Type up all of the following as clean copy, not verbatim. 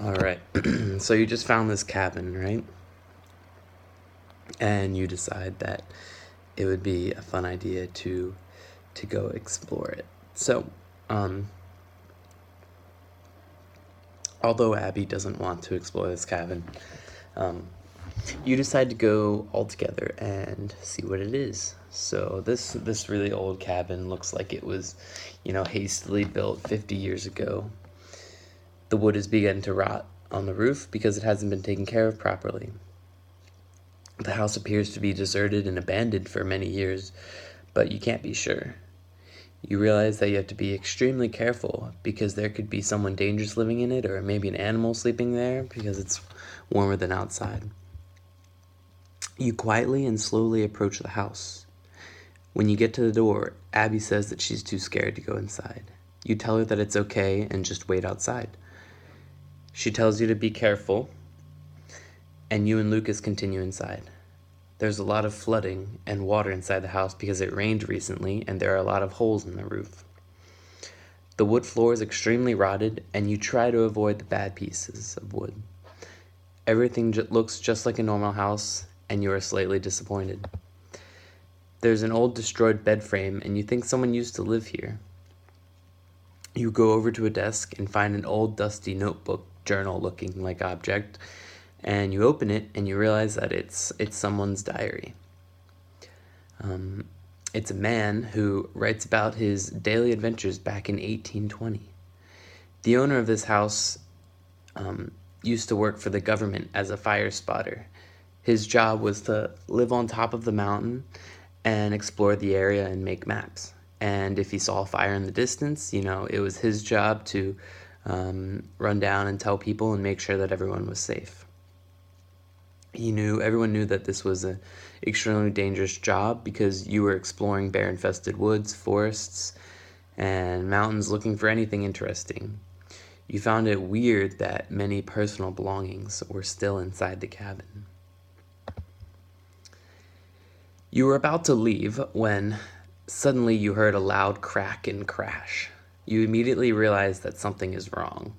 All right. So you just found this cabin, right? And you decide that it would be a fun idea to go explore it. So, um, although Abby doesn't want to explore this cabin, um, you decide to go all together and see what it is. So this really old cabin looks like it was, hastily built 50 years ago. The wood has begun to rot on the roof because it hasn't been taken care of properly. The house appears to be deserted and abandoned for many years, but you can't be sure. You realize that you have to be extremely careful because there could be someone dangerous living in it, or maybe an animal sleeping there because it's warmer than outside. You quietly and slowly approach the house. When you get to the door, Abby says that she's too scared to go inside. You tell her that it's okay and just wait outside. She tells you to be careful, and you and Lucas continue inside. There's a lot of flooding and water inside the house because it rained recently and there are a lot of holes in the roof. The wood floor is extremely rotted and you try to avoid the bad pieces of wood. Everything looks just like a normal house and you are slightly disappointed. There's an old destroyed bed frame and you think someone used to live here. You go over to a desk and find an old dusty notebook journal looking like object, and you open it and you realize that it's someone's diary. It's a man who writes about his daily adventures back in 1820. The owner of this house used to work for the government as a fire spotter. His job was to live on top of the mountain and explore the area and make maps. And if he saw a fire in the distance, it was his job to run down and tell people and make sure that everyone was safe. Everyone knew that this was an extremely dangerous job because you were exploring bear-infested woods, forests, and mountains looking for anything interesting. You found it weird that many personal belongings were still inside the cabin. You were about to leave when suddenly you heard a loud crack and crash. You immediately realized that something is wrong.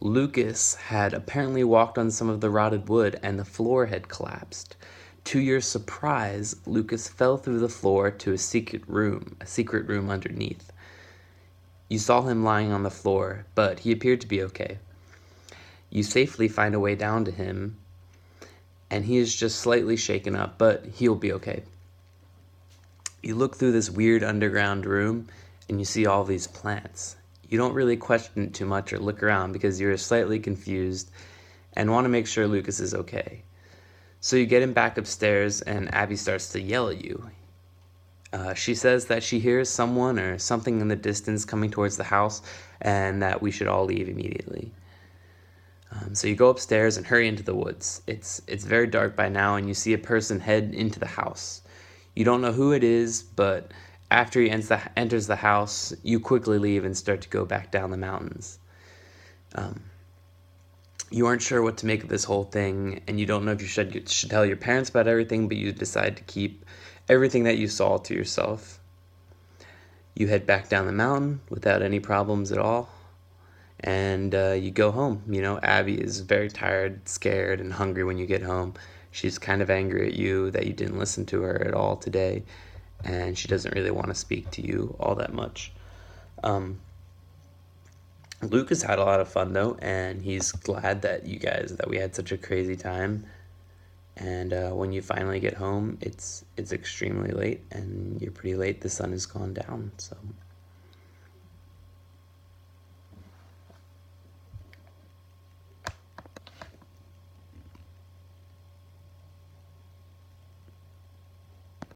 Lucas had apparently walked on some of the rotted wood and the floor had collapsed. To your surprise, Lucas fell through the floor to a secret room underneath. You saw him lying on the floor, but he appeared to be okay. You safely find a way down to him, and he is just slightly shaken up, but he'll be okay. You look through this weird underground room, and you see all these plants. You don't really question it too much or look around because you're slightly confused and want to make sure Lucas is okay. So you get him back upstairs and Abby starts to yell at you. She says that she hears someone or something in the distance coming towards the house and that we should all leave immediately. So you go upstairs and hurry into the woods. It's very dark by now and you see a person head into the house. You don't know who it is, but after he enters the house, you quickly leave and start to go back down the mountains. You aren't sure what to make of this whole thing, and you don't know if you should tell your parents about everything, but you decide to keep everything that you saw to yourself. You head back down the mountain without any problems at all, and you go home. Abby is very tired, scared, and hungry when you get home. She's kind of angry at you that you didn't listen to her at all today, and she doesn't really want to speak to you all that much. Lucas had a lot of fun though, and he's glad that we had such a crazy time. And when you finally get home, it's extremely late, and you're pretty late. The sun has gone down, so